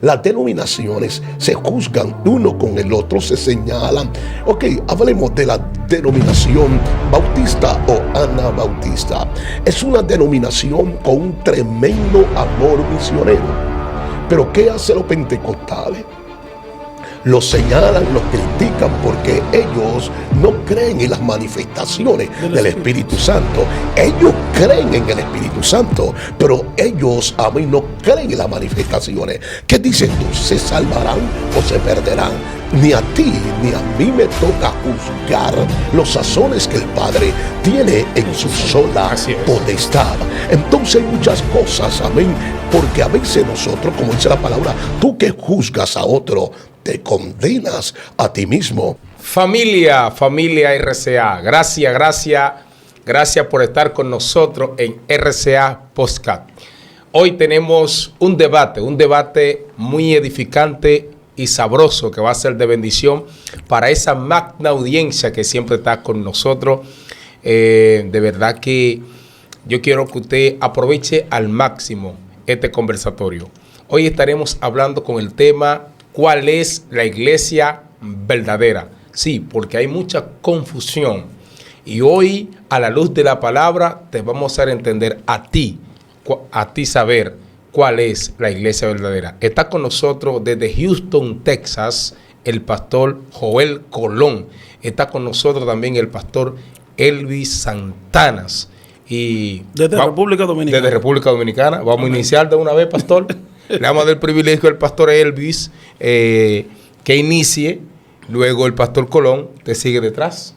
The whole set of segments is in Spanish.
Las denominaciones se juzgan uno con el otro, se señalan. Ok, hablemos de la denominación bautista o anabautista. Es una denominación con un tremendo amor misionero. Pero ¿qué hacen los pentecostales? Los señalan, los critican porque ellos no creen en las manifestaciones del Espíritu Santo. Ellos creen en el Espíritu Santo, pero ellos a mí no creen en las manifestaciones. ¿Qué dices tú? ¿Se salvarán o se perderán? Ni a ti ni a mí me toca juzgar los sazones que el Padre tiene en su sola potestad. Entonces hay muchas cosas, amén, porque a veces nosotros, como dice la palabra, tú que juzgas a otro, te condenas a ti mismo. Familia RCA, gracias por estar con nosotros en RCA Podcast. Hoy tenemos un debate muy edificante y sabroso que va a ser de bendición para esa magna audiencia que siempre está con nosotros. De verdad que yo quiero que usted aproveche al máximo este conversatorio. Hoy estaremos hablando con el tema ¿cuál es la iglesia verdadera? Sí, porque hay mucha confusión. Y hoy, a la luz de la palabra, te vamos a hacer entender a ti saber cuál es la iglesia verdadera. Está con nosotros desde Houston, Texas, el pastor Joel Colón. Está con nosotros también el pastor Elvis Santanas. Y desde República Dominicana. Desde República Dominicana. Vamos a iniciar de una vez, pastor. Le damos el privilegio al pastor Elvis que inicie, luego el pastor Colón te sigue detrás.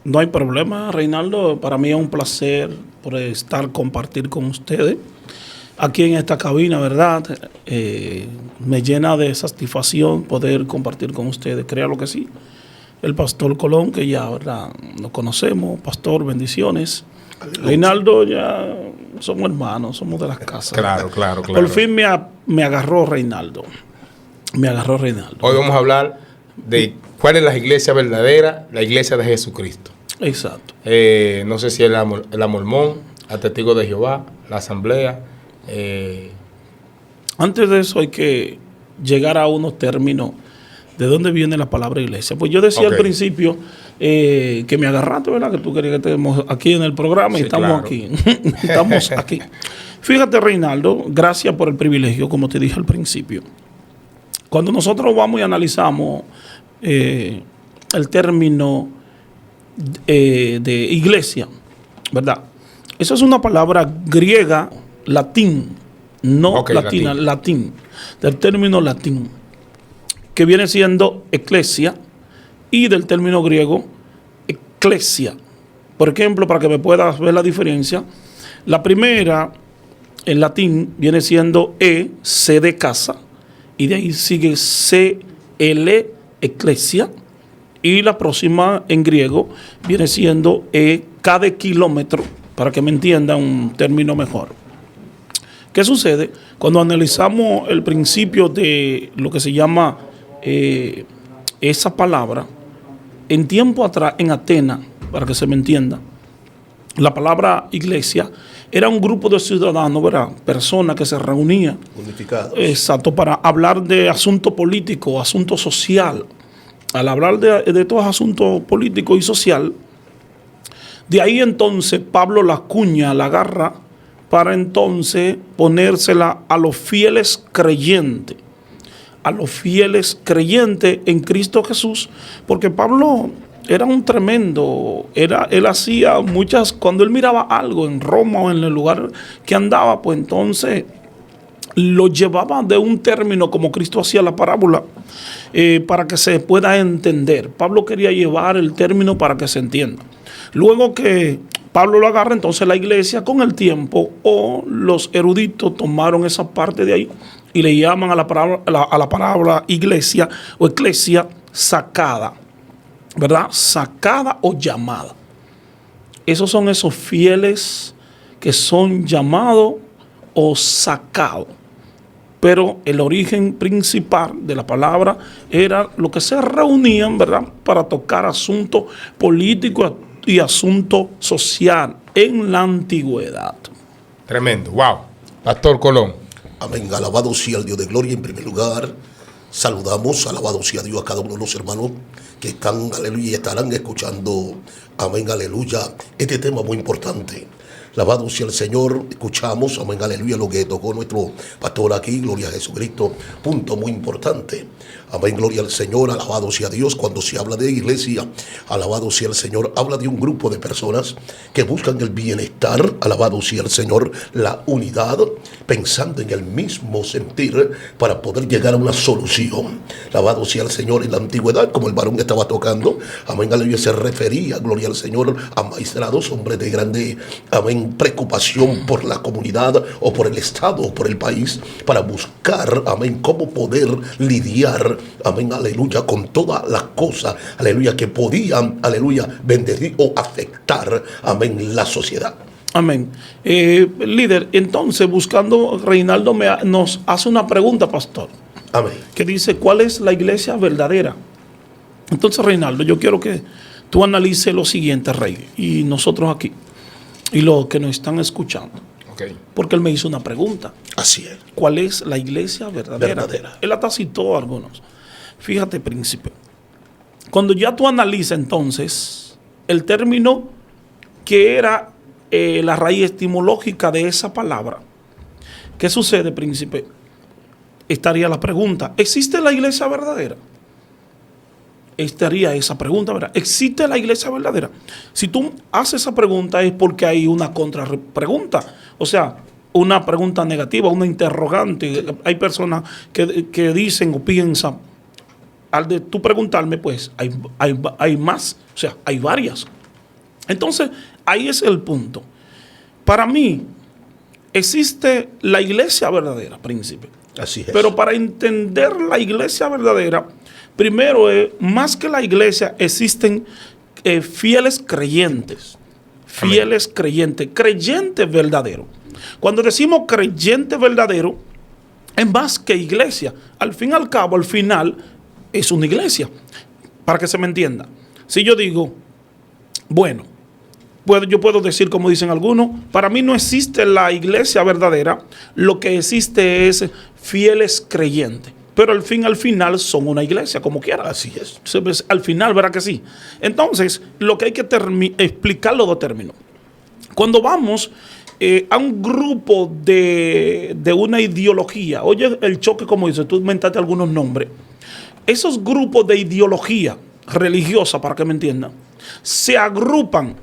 No hay problema, Reinaldo. Para mí es un placer por compartir con ustedes aquí en esta cabina, ¿verdad? Me llena de satisfacción poder compartir con ustedes, créalo que sí. El pastor Colón, que ya, ¿verdad?, nos conocemos. Pastor, bendiciones. Aleluya. Reinaldo, ya somos hermanos, somos de las casas. Claro. Por fin me agarró Reinaldo. Hoy vamos a hablar de cuál es la iglesia verdadera, la iglesia de Jesucristo. Exacto. No sé si es la mormón, la testigo de Jehová, la asamblea. Antes de eso hay que llegar a unos términos de dónde viene la palabra iglesia. Pues yo decía al principio que me agarraste, ¿verdad? Que tú querías que estemos aquí en el programa, sí, y estamos claro. Aquí. Estamos aquí. Fíjate, Reinaldo, gracias por el privilegio, como te dije al principio. Cuando nosotros vamos y analizamos el término de iglesia, ¿verdad? Eso es una palabra griega, latín, no latina, latín, del término latín, que viene siendo eclesia, y del término griego eclesia. Por ejemplo, para que me puedas ver la diferencia, la primera en latín viene siendo C de casa, y de ahí sigue CL, eclesia, y la próxima en griego viene siendo K de kilómetro, para que me entiendan un término mejor. ¿Qué sucede? Cuando analizamos el principio de lo que se llama esa palabra, en tiempo atrás, en Atenas, para que se me entienda, la palabra iglesia era un grupo de ciudadanos, ¿verdad? Personas que se reunían. Unificados. Exacto, para hablar de asunto político, asunto social. Al hablar de todos asuntos políticos y social, de ahí entonces Pablo la cuña, la agarra para entonces ponérsela a los fieles creyentes. A los fieles creyentes en Cristo Jesús, porque Pablo era un tremendo, él hacía muchas, cuando él miraba algo en Roma o en el lugar que andaba, pues entonces lo llevaba de un término como Cristo hacía la parábola, para que se pueda entender. Pablo quería llevar el término para que se entienda. Luego que Pablo lo agarra, entonces la iglesia con el tiempo, o los eruditos tomaron esa parte de ahí y le llaman a la palabra iglesia o eclesia sacada, ¿verdad? Sacada o llamada. Esos son esos fieles que son llamados o sacados. Pero el origen principal de la palabra era lo que se reunían, ¿verdad?, para tocar asuntos políticos y asuntos sociales en la antigüedad. Tremendo, wow. Pastor Colón. Amén. Alabado sea el Dios de gloria. En primer lugar, saludamos, alabado sea Dios, a cada uno de los hermanos que están, aleluya, y estarán escuchando, amén, aleluya, este tema muy importante. Alabado sea el Señor. Escuchamos, amén, aleluya, lo que tocó nuestro pastor aquí, gloria a Jesucristo. Punto muy importante. Amén, gloria al Señor, alabado sea Dios. Cuando se habla de iglesia, alabado sea el Señor, habla de un grupo de personas que buscan el bienestar, alabado sea el Señor, la unidad, pensando en el mismo sentir para poder llegar a una solución. Alabado sea el Señor. En la antigüedad, como el varón estaba tocando, amén, aleluya, se refería, gloria al Señor, a maestrados, hombres de grande, amén, preocupación por la comunidad o por el Estado o por el país, para buscar, amén, cómo poder lidiar, amén, aleluya, con todas las cosas, aleluya, que podían, aleluya, bendecir o afectar, amén, la sociedad. Amén. Líder, entonces, buscando, Reinaldo nos hace una pregunta, pastor. Amén. Que dice, ¿cuál es la iglesia verdadera? Entonces, Reinaldo, yo quiero que tú analices lo siguiente, Rey, y nosotros aquí, y los que nos están escuchando. Okay. Porque él me hizo una pregunta. Así es. ¿Cuál es la iglesia verdadera? Él hasta citó a algunos. Fíjate, príncipe. Cuando ya tú analizas entonces el término que era la raíz etimológica de esa palabra, ¿qué sucede, príncipe? Estaría la pregunta, ¿existe la iglesia verdadera? Estaría esa pregunta, ¿verdad? ¿Existe la iglesia verdadera? Si tú haces esa pregunta es porque hay una contrapregunta. O sea, una pregunta negativa, una interrogante. Hay personas que dicen o piensan, al de tú preguntarme, pues hay más. O sea, hay varias. Entonces, ahí es el punto. Para mí, existe la iglesia verdadera, príncipe. Así es. Pero para entender la iglesia verdadera, primero, más que la iglesia, existen fieles creyentes. Fieles Amén. Creyentes. Creyente verdadero. Cuando decimos creyente verdadero, es más que iglesia. Al fin y al cabo, al final, es una iglesia. Para que se me entienda. Si yo digo, bueno, yo puedo decir, como dicen algunos, para mí no existe la iglesia verdadera, lo que existe es fieles creyentes. Pero al final son una iglesia, como quiera. Así es. Al final, ¿verdad que sí? Entonces, lo que hay que explicar los dos términos. Cuando vamos a un grupo de una ideología, oye el choque, como dices, tú inventaste algunos nombres. Esos grupos de ideología religiosa, para que me entiendan, se agrupan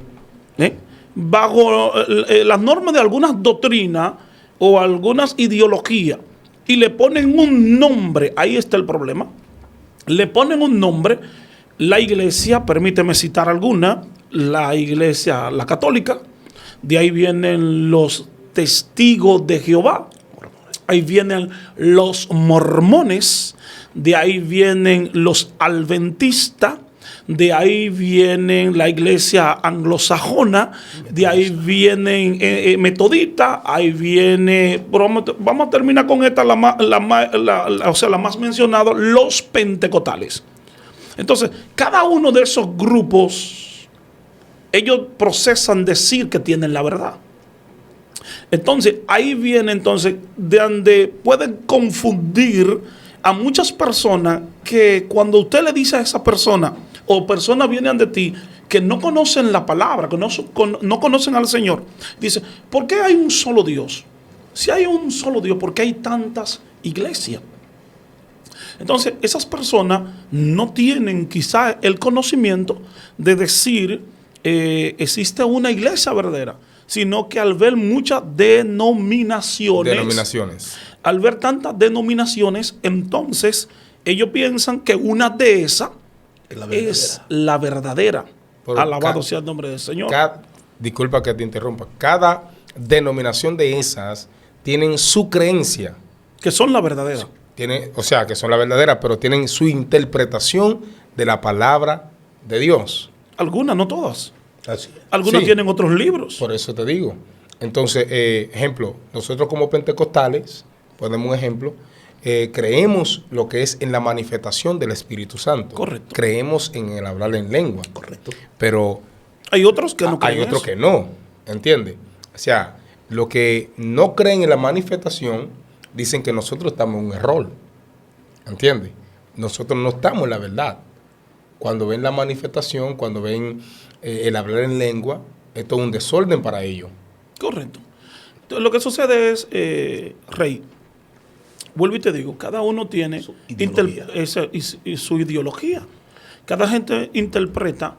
bajo las normas de algunas doctrinas o algunas ideologías y le ponen un nombre. Ahí está el problema. Le ponen un nombre. La iglesia, permíteme citar alguna, la iglesia, la católica, de ahí vienen los testigos de Jehová, ahí vienen los mormones, de ahí vienen los adventistas, de ahí vienen la iglesia anglosajona, de ahí vienen metodistas, ahí viene, vamos a terminar con esta, la más mencionada, los pentecostales. Entonces, cada uno de esos grupos, ellos procesan decir que tienen la verdad. Entonces, ahí viene entonces de donde pueden confundir a muchas personas que cuando usted le dice a esa persona, o personas vienen de ti que no conocen la palabra, que no conocen al Señor, dice, ¿por qué hay un solo Dios? Si hay un solo Dios, ¿por qué hay tantas iglesias? Entonces, esas personas no tienen quizá el conocimiento de decir, existe una iglesia verdadera, sino que al ver muchas denominaciones, al ver tantas denominaciones, entonces ellos piensan que una de esas es la verdadera. Alabado sea el nombre del Señor. Disculpa que te interrumpa. Cada denominación de esas tienen su creencia. Que son la verdadera. O sea, que son la verdadera, pero tienen su interpretación de la palabra de Dios. Algunas, no todas. Así es. Algunas sí, tienen otros libros. Por eso te digo. Entonces, ejemplo, nosotros como pentecostales, ponemos un ejemplo, creemos lo que es en la manifestación del Espíritu Santo. Correcto. Creemos en el hablar en lengua. Correcto. Pero hay otros que no creen. Hay otros que no, ¿entiendes? O sea, lo que no creen en la manifestación dicen que nosotros estamos en un error. ¿Entiendes? Nosotros no estamos en la verdad. Cuando ven la manifestación, cuando ven el hablar en lengua, esto es un desorden para ellos. Correcto. Entonces, lo que sucede es, Rey, vuelvo y te digo, cada uno tiene su ideología. su ideología. Cada gente interpreta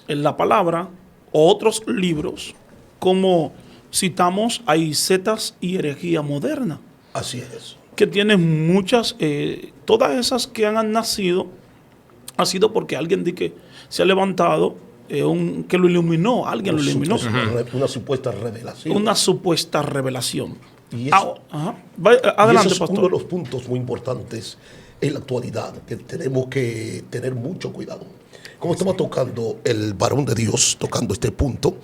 la palabra o otros libros como citamos a Isetas y herejía moderna, Así es. que tienen muchas, todas esas que han nacido, ha sido porque alguien que se ha levantado, que lo iluminó, alguien lo iluminó. Una supuesta revelación. Una supuesta revelación. Y Adelante, ese es pastor. uno de los puntos muy importantes en la actualidad, que tenemos que tener mucho cuidado. Como estamos tocando el varón de Dios, tocando este punto,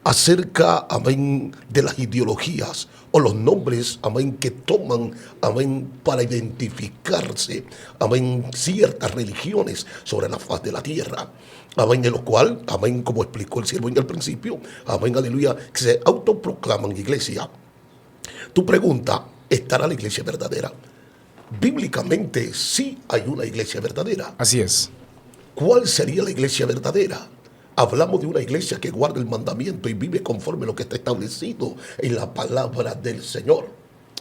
acerca, amén, de las ideologías o los nombres, amén, que toman, amén, para identificarse, amén, ciertas religiones sobre la faz de la tierra, amén, en lo cual, amén, como explicó el siervo en el principio, amén, aleluya, que se autoproclaman iglesia. Tu pregunta, ¿estará la iglesia verdadera? Bíblicamente sí hay una iglesia verdadera. Así es. ¿Cuál sería la iglesia verdadera? Hablamos de una iglesia que guarda el mandamiento y vive conforme a lo que está establecido en la palabra del Señor.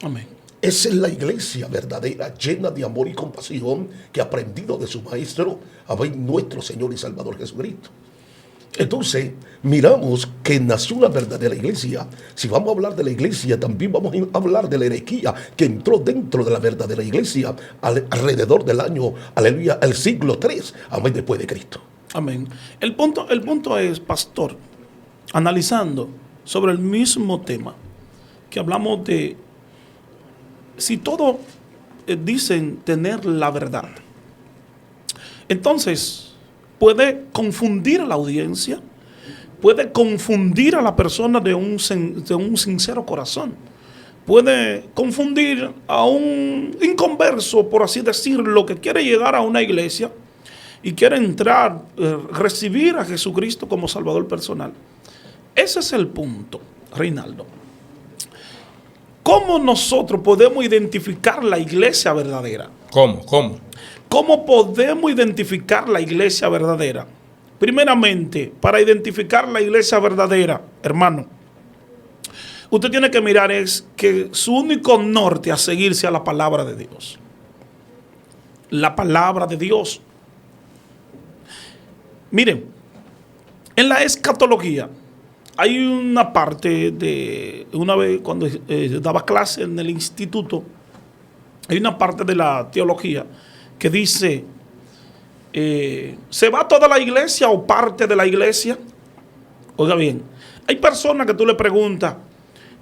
Amén. Esa es la iglesia verdadera, llena de amor y compasión, que ha aprendido de su maestro, amén, nuestro Señor y Salvador Jesucristo. Entonces, miramos que nació una verdadera iglesia. Si vamos a hablar de la iglesia, también vamos a hablar de la herejía que entró dentro de la verdadera iglesia alrededor del año, aleluya, el siglo III, amén, después de Cristo. Amén. El punto es, pastor, analizando sobre el mismo tema, que hablamos de si todos dicen tener la verdad, entonces puede confundir a la audiencia, puede confundir a la persona de un sincero corazón, puede confundir a un inconverso, por así decirlo, que quiere llegar a una iglesia y quiere entrar, recibir a Jesucristo como Salvador personal. Ese es el punto, Reinaldo. ¿Cómo nosotros podemos identificar la iglesia verdadera? ¿Cómo? ¿Cómo podemos identificar la iglesia verdadera? Primeramente, para identificar la iglesia verdadera, hermano, usted tiene que mirar es que su único norte a seguirse a la palabra de Dios. La palabra de Dios. Miren, en la escatología hay una parte de, una vez cuando daba clase en el instituto, hay una parte de la teología que dice, ¿se va toda la iglesia o parte de la iglesia? Oiga bien, hay personas que tú le preguntas,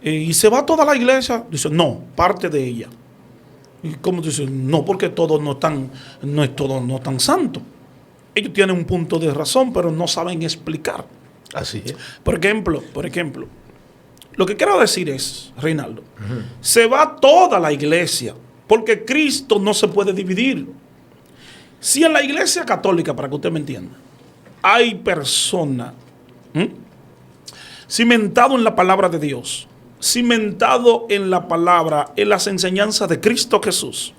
¿y se va toda la iglesia? Dice, no, parte de ella. ¿Y cómo dice? No, porque todos no están santos. Ellos tienen un punto de razón, pero no saben explicar. Así es. Por ejemplo, lo que quiero decir es, Reinaldo, se va toda la iglesia, porque Cristo no se puede dividir. Si en la iglesia católica, para que usted me entienda, hay personas cimentado en la palabra de Dios, cimentado en la palabra, en las enseñanzas de Cristo Jesús,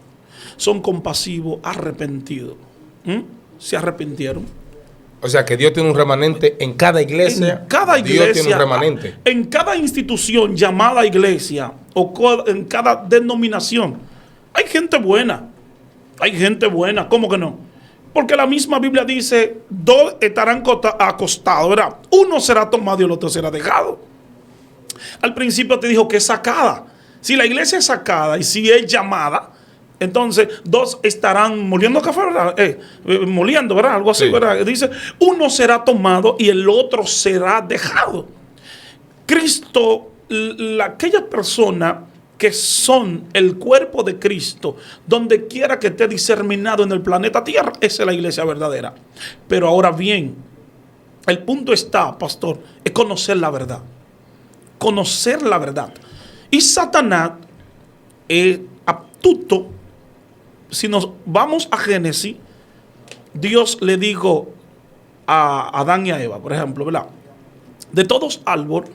son compasivos, arrepentidos. Se arrepintieron. O sea que Dios tiene un remanente en cada iglesia. En cada iglesia, Dios tiene un remanente. En cada institución llamada iglesia o en cada denominación, hay gente buena. Hay gente buena, ¿cómo que no? Porque la misma Biblia dice, dos estarán acostados, ¿verdad? Uno será tomado y el otro será dejado. Al principio te dijo que es sacada. Si la iglesia es sacada y si es llamada, entonces dos estarán moliendo café, ¿verdad? Moliendo, ¿verdad? Algo así, sí. ¿Verdad? Dice, uno será tomado y el otro será dejado. Cristo, aquella persona que son el cuerpo de Cristo, donde quiera que esté diseminado en el planeta Tierra, esa es la iglesia verdadera. Pero ahora bien, el punto está, pastor, es conocer la verdad. Conocer la verdad. Y Satanás es astuto. Si nos vamos a Génesis, Dios le dijo a Adán y a Eva, por ejemplo, ¿verdad? De todos árboles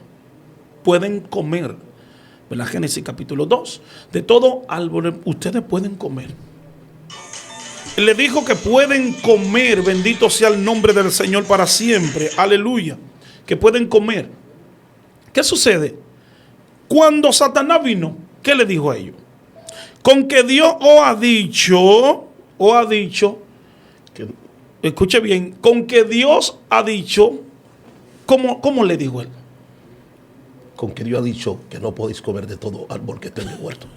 pueden comer, ¿verdad? Génesis capítulo 2. De todo árbol ustedes pueden comer. Le dijo que pueden comer, bendito sea el nombre del Señor para siempre, aleluya, que pueden comer. ¿Qué sucede? Cuando Satanás vino, ¿qué le dijo a ellos? Con que Dios os ha dicho, escuche bien, con que Dios ha dicho, ¿cómo le dijo él? Con que Dios ha dicho que no podéis comer de todo árbol que esté en el huerto.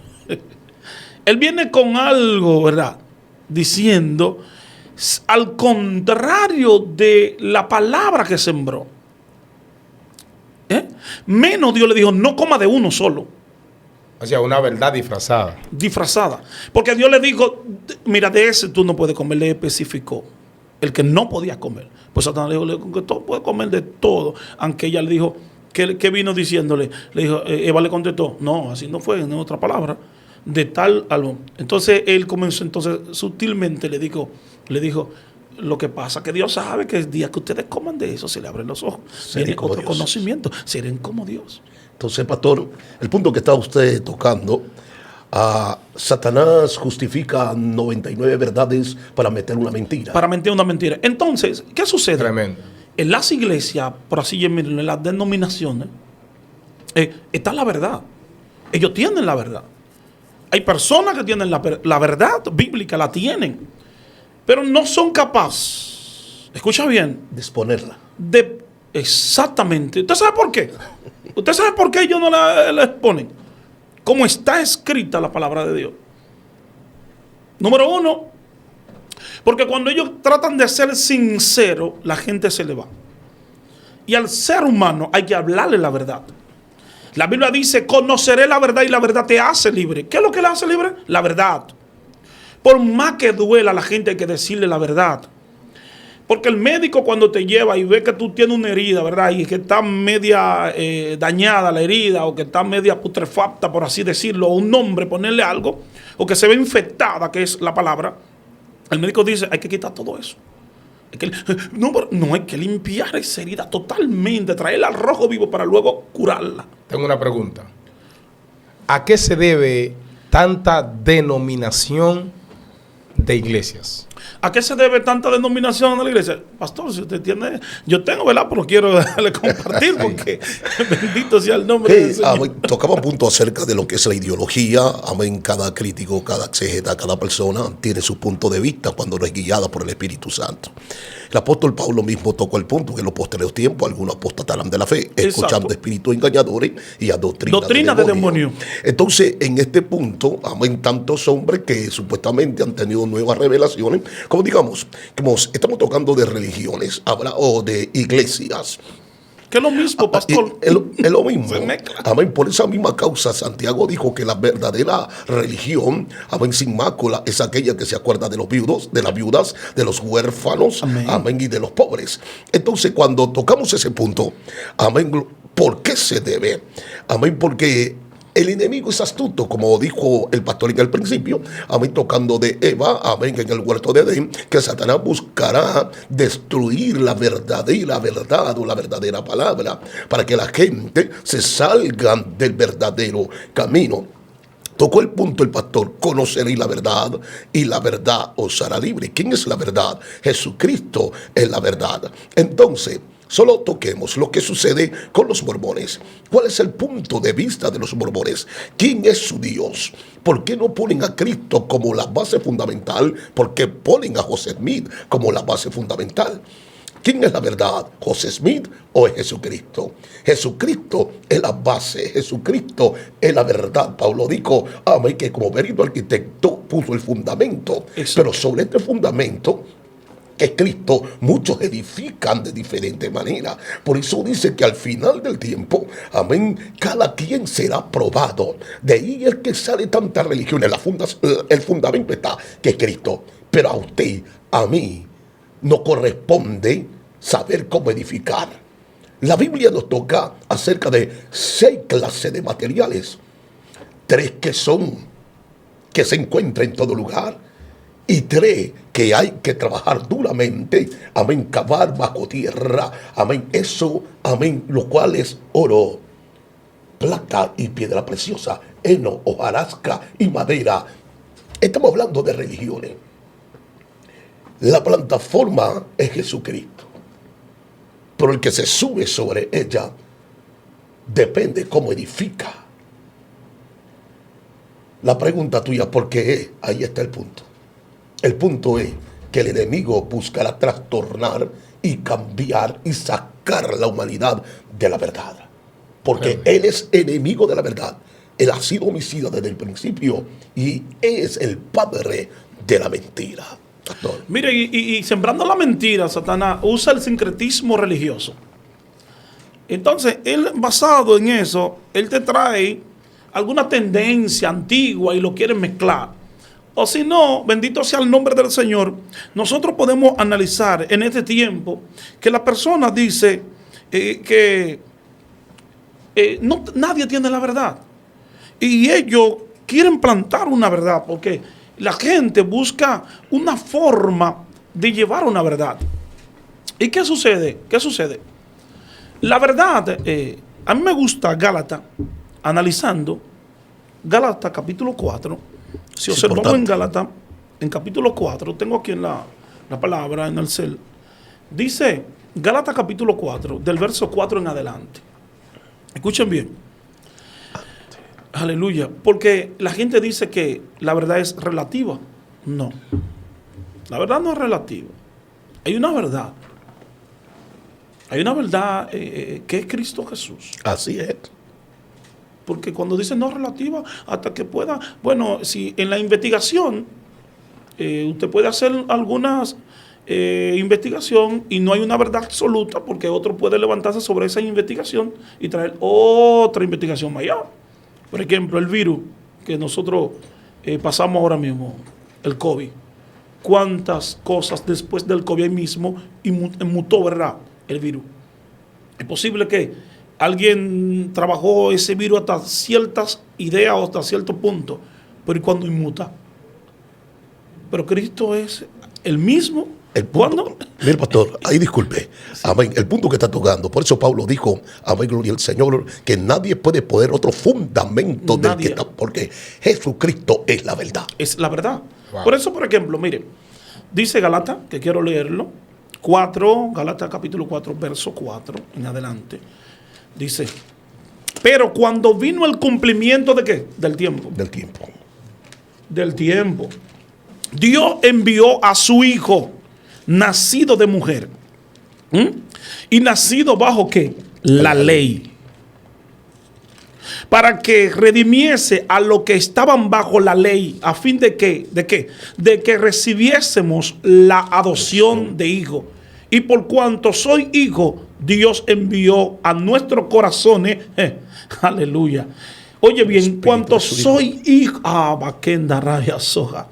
Él viene con algo, ¿verdad? Diciendo, al contrario de la palabra que sembró. Menos Dios le dijo, no coma de uno solo. O sea, una verdad disfrazada. Disfrazada. Porque Dios le dijo, mira, de ese tú no puedes comer, le especificó. El que no podía comer. Pues Satanás le dijo que todo puede comer de todo. Aunque ella le dijo, ¿qué vino diciéndole? Le dijo, Eva le contestó, no, así no fue, en otra palabra. De tal algo. Entonces él comenzó, sutilmente le dijo, lo que pasa que Dios sabe que el día que ustedes coman de eso se le abren los ojos. Viene otro conocimiento, serán como Dios. Entonces, pastor, el punto que está usted tocando, Satanás justifica 99 verdades para meter una mentira. Para mentir una mentira. Entonces, ¿qué sucede? Tremendo. En las iglesias, por así llamarlo, en las denominaciones, está la verdad. Ellos tienen la verdad. Hay personas que tienen la verdad bíblica, la tienen, pero no son capaces, escucha bien, de exponerla. Exactamente. ¿Usted sabe por qué? ¿Usted sabe por qué ellos no la exponen? Como está escrita la palabra de Dios. Número uno, porque cuando ellos tratan de ser sinceros, la gente se le va. Y al ser humano hay que hablarle la verdad. La Biblia dice, conoceré la verdad y la verdad te hace libre. ¿Qué es lo que le hace libre? La verdad. Por más que duela a la gente hay que decirle la verdad. Porque el médico cuando te lleva y ve que tú tienes una herida, ¿verdad? Y que está media dañada la herida o que está media putrefacta, por así decirlo, o un nombre, ponerle algo, o que se ve infectada, que es la palabra, el médico dice, hay que quitar todo eso. No, hay que limpiar esa herida totalmente, traerla al rojo vivo para luego curarla. Tengo una pregunta. ¿A qué se debe tanta denominación de iglesias? ¿A qué se debe tanta denominación de la iglesia? Pastor, si usted tiene, yo tengo, ¿verdad? Pero quiero darle compartir porque bendito sea el nombre del Señor. Tocaba un punto acerca de lo que es la ideología. Amén. Cada crítico, cada exégeta, cada persona tiene su punto de vista cuando no es guiada por el Espíritu Santo. El apóstol Pablo mismo tocó el punto que en los posteriores tiempos algunos apostatarán de la fe, escuchando espíritus engañadores y a doctrina de demonio. Entonces, en este punto, amén, tantos hombres que supuestamente han tenido nuevas revelaciones, como digamos, estamos tocando de religiones, o de iglesias. Que es lo mismo, pastor. Es lo mismo. Se mezcla. Amén. Por esa misma causa, Santiago dijo que la verdadera religión, amén, sin mácula, es aquella que se acuerda de los viudos, de las viudas, de los huérfanos, amén, y de los pobres. Entonces, cuando tocamos ese punto, amén, ¿por qué se debe? Amén, porque el enemigo es astuto, como dijo el pastor en el principio, amén, tocando de Eva, amén, en el huerto de Edén, que Satanás buscará destruir la verdadera verdad o la verdadera palabra, para que la gente se salga del verdadero camino. Tocó el punto el pastor, conoceréis la verdad y la verdad os hará libre. ¿Quién es la verdad? Jesucristo es la verdad. Entonces, solo toquemos lo que sucede con los mormones. ¿Cuál es el punto de vista de los mormones? ¿Quién es su Dios? ¿Por qué no ponen a Cristo como la base fundamental? ¿Por qué ponen a José Smith como la base fundamental? ¿Quién es la verdad? ¿José Smith o es Jesucristo? Jesucristo es la base, Jesucristo es la verdad. Pablo dijo, amén, que como perito arquitecto puso el fundamento. Eso. Pero sobre este fundamento que Cristo, muchos edifican de diferente manera. Por eso dice que al final del tiempo, amén, cada quien será probado. De ahí el que sale tantas religiones, el fundamento está que es Cristo. Pero a usted, a mí, no corresponde saber cómo edificar. La Biblia nos toca acerca de 6 clases de materiales. 3 que se encuentran en todo lugar. Y 3 que hay que trabajar duramente, amén, cavar bajo tierra, amén, eso, amén, lo cual es oro, plata y piedra preciosa, heno, hojarasca y madera. Estamos hablando de religiones. La plataforma es Jesucristo, pero el que se sube sobre ella depende cómo edifica. La pregunta tuya, ¿por qué es? Ahí está el punto. El punto es que el enemigo buscará trastornar y cambiar y sacar a la humanidad de la verdad. Porque él es enemigo de la verdad. Él ha sido homicida desde el principio y es el padre de la mentira. Pastor. Mire, y sembrando la mentira, Satanás usa el sincretismo religioso. Entonces, él, basado en eso, él te trae alguna tendencia antigua y lo quiere mezclar. O si no, bendito sea el nombre del Señor, nosotros podemos analizar en este tiempo que la persona dice que nadie tiene la verdad. Y ellos quieren plantar una verdad porque la gente busca una forma de llevar una verdad. ¿Y qué sucede? ¿Qué sucede? La verdad, a mí me gusta Gálatas, analizando Gálatas capítulo 4. Si observamos en Gálatas, en capítulo 4, tengo aquí en la palabra, en el cel, dice Gálatas capítulo 4, del verso 4 en adelante. Escuchen bien. Aleluya. Porque la gente dice que la verdad es relativa. No. La verdad no es relativa. Hay una verdad. Hay una verdad que es Cristo Jesús. Así es. Porque cuando dice no relativa, hasta que pueda... Bueno, si en la investigación, usted puede hacer algunas investigación y no hay una verdad absoluta porque otro puede levantarse sobre esa investigación y traer otra investigación mayor. Por ejemplo, el virus que nosotros pasamos ahora mismo, el COVID. ¿Cuántas cosas después del COVID mismo mutó, verdad, el virus? Es posible que alguien trabajó ese virus hasta ciertas ideas o hasta cierto punto, pero ¿y cuándo inmuta? Pero Cristo es el mismo. El punto, mire, pastor, ahí disculpe. Sí. Amén. El punto que está tocando. Por eso Pablo dijo, amén, gloria al Señor, que nadie puede poner otro fundamento del que está, porque Jesucristo es la verdad. Es la verdad. Wow. Por eso, por ejemplo, mire, dice Gálatas, que quiero leerlo, 4, Gálatas capítulo 4, verso 4 en adelante. Dice, pero cuando vino el cumplimiento de ¿qué? Del tiempo. Del tiempo. Del tiempo. Dios envió a su Hijo, nacido de mujer. ¿Y nacido bajo qué? La ley. Para que redimiese a los que estaban bajo la ley, a fin de que, ¿de qué? De que recibiésemos la adopción de hijo. Y por cuanto soy hijo, Dios envió a nuestros corazones, aleluya. Oye bien, cuanto soy hijo, Baquenda Raya Soja,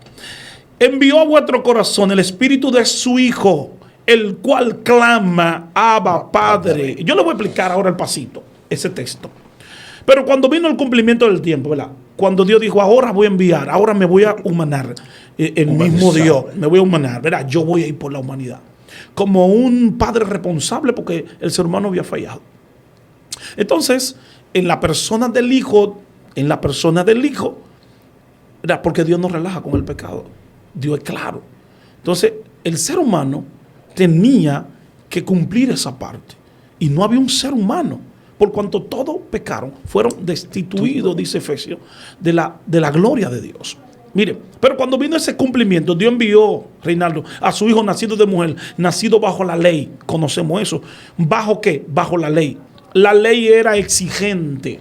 envió a vuestro corazón el espíritu de su hijo, el cual clama, Abba, Padre. Yo le voy a explicar ahora el pasito, ese texto. Pero cuando vino el cumplimiento del tiempo, ¿verdad? Cuando Dios dijo, ahora voy a enviar, ahora me voy a humanar, el mismo Dios, me voy a humanar, ¿verdad? Yo voy a ir por la humanidad. Como un padre responsable porque el ser humano había fallado. Entonces, en la persona del Hijo, ¿verdad? Porque Dios no relaja con el pecado. Dios es claro. Entonces, el ser humano tenía que cumplir esa parte. Y no había un ser humano. Por cuanto todos pecaron, fueron destituidos, dice Efesios, de la gloria de Dios. Mire, pero cuando vino ese cumplimiento, Dios envió, Reinaldo, a su hijo nacido de mujer, nacido bajo la ley. Conocemos eso. ¿Bajo qué? Bajo la ley. La ley era exigente.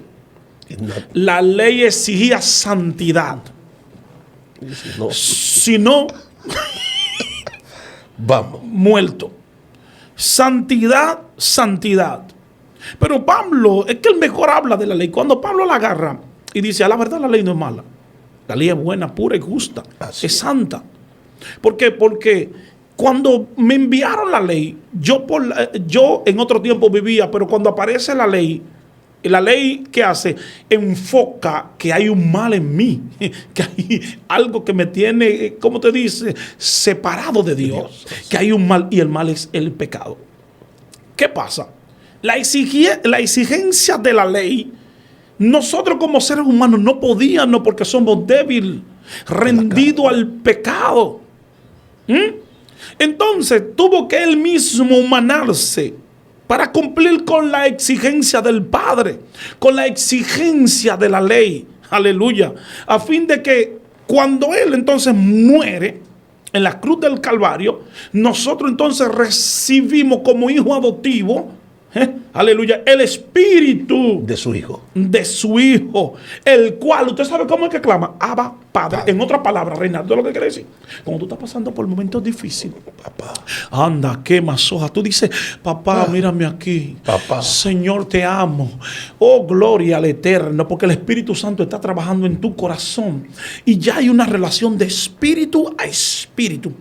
La ley exigía santidad. Si no, vamos, muerto. Santidad, santidad. Pero Pablo, es que el mejor habla de la ley. Cuando Pablo la agarra y dice, a la verdad la ley no es mala. La ley es buena, pura y justa. Así es santa. ¿Por qué? Porque cuando me enviaron la ley, yo en otro tiempo vivía, pero cuando aparece la ley ¿qué hace? Enfoca que hay un mal en mí, que hay algo que me tiene, ¿cómo te dice? Separado de Dios. Que hay un mal y el mal es el pecado. ¿Qué pasa? La exigencia de la ley nosotros como seres humanos no podíamos porque somos débiles, rendidos al pecado. Entonces tuvo que él mismo humanarse para cumplir con la exigencia del Padre, con la exigencia de la ley. Aleluya. A fin de que cuando él entonces muere en la cruz del Calvario, nosotros entonces recibimos como hijo adoptivo, aleluya, el espíritu de su hijo. De su hijo, el cual, usted sabe cómo es que clama, Abba, Padre. En otras palabras, Reinaldo, lo que quiere decir, cuando tú estás pasando por momentos difíciles, papá, anda, quema soja, tú dices, papá, mírame aquí, papá, Señor, te amo, oh, gloria al Eterno, porque el Espíritu Santo está trabajando en tu corazón y ya hay una relación de espíritu a espíritu.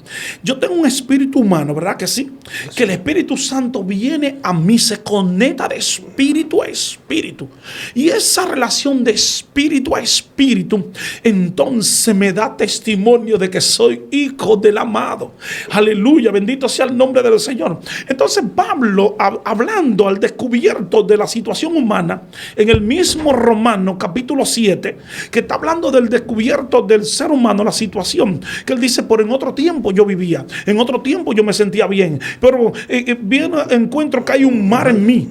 Yo tengo un espíritu humano, ¿verdad que sí? Que el Espíritu Santo viene a mí, se conecta de espíritu a espíritu, y esa relación de espíritu a espíritu entonces me da testimonio de que soy hijo del amado. Aleluya, bendito sea el nombre del Señor. Entonces Pablo, hablando al descubierto de la situación humana, en el mismo Romano capítulo 7, que está hablando del descubierto del ser humano, la situación, que él dice, por en otro tiempo yo vivía, en otro tiempo yo me sentía bien, pero bien encuentro que hay un mar en mí,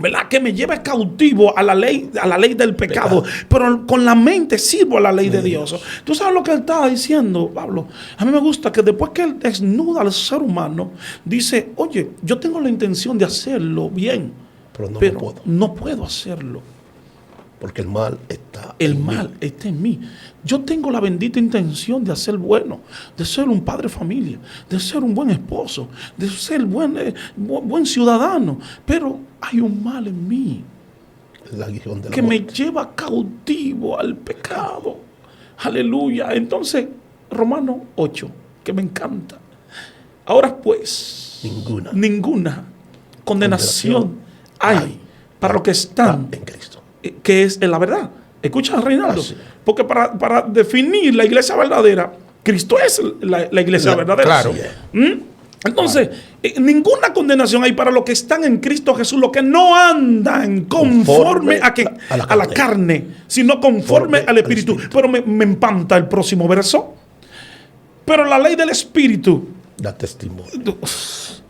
¿verdad? Que me lleva cautivo a la ley del pecado. Pero con la mente sirvo a la ley de Dios. Tú sabes lo que él estaba diciendo, Pablo. A mí me gusta que después que él desnuda al ser humano, dice, oye, yo tengo la intención de hacerlo bien, pero no puedo hacerlo. Porque el mal está en mí. Yo tengo la bendita intención de hacer bueno, de ser un padre de familia, de ser un buen esposo, de ser buen ciudadano. Pero hay un mal en mí que me lleva cautivo al pecado. Aleluya. Entonces, Romanos 8, que me encanta. Ahora pues, ninguna condenación hay para los que están en Cristo, que es en la verdad. Escucha, Reinaldo, porque para definir la iglesia verdadera, Cristo es la iglesia verdadera. Claro. Entonces, ninguna condenación hay para los que están en Cristo Jesús, los que no andan conforme a la carne, sino conforme al Espíritu. Pero me empanta el próximo verso. Pero la ley del Espíritu da testimonio.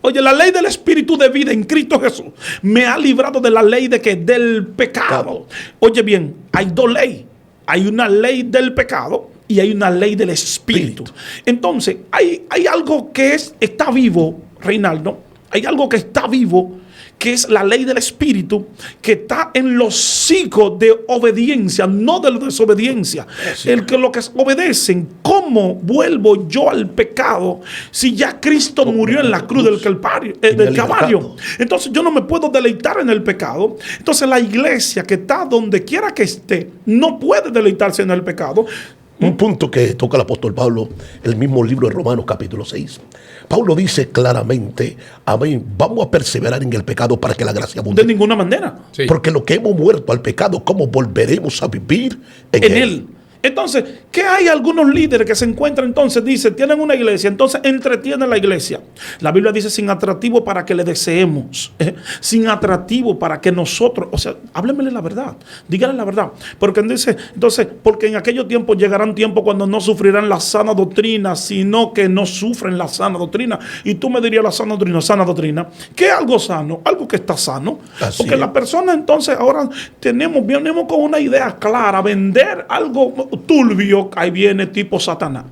Oye, la ley del Espíritu de vida en Cristo Jesús me ha librado de la ley de que del pecado. Oye bien, hay dos leyes. Hay una ley del pecado y hay una ley del Espíritu. Entonces, hay algo que está vivo, Reinaldo. Hay algo que está vivo, que es la ley del Espíritu, que está en los hijos de obediencia, no de la desobediencia. Lo que obedecen, ¿cómo vuelvo yo al pecado si ya Cristo murió en la cruz del Calvario? Entonces yo no me puedo deleitar en el pecado. Entonces la iglesia que está donde quiera que esté, no puede deleitarse en el pecado. Un punto que toca el apóstol Pablo, el mismo libro de Romanos capítulo 6. Pablo dice claramente, amén, vamos a perseverar en el pecado para que la gracia abunde. De ninguna manera. Sí. Porque lo que hemos muerto al pecado, ¿cómo volveremos a vivir en él? Entonces, ¿qué hay algunos líderes que se encuentran entonces? Dice, tienen una iglesia, entonces entretienen la iglesia. La Biblia dice sin atractivo para que le deseemos, sin atractivo para que nosotros, o sea, háblemele la verdad, dígale la verdad. Porque dice, entonces, porque en aquellos tiempos llegarán tiempos cuando no sufrirán la sana doctrina, sino que no sufren la sana doctrina. Y tú me dirías la sana doctrina. ¿Qué es algo sano? Algo que está sano. Así porque la persona entonces ahora venimos con una idea clara, vender algo turbio, ahí viene tipo Satanás.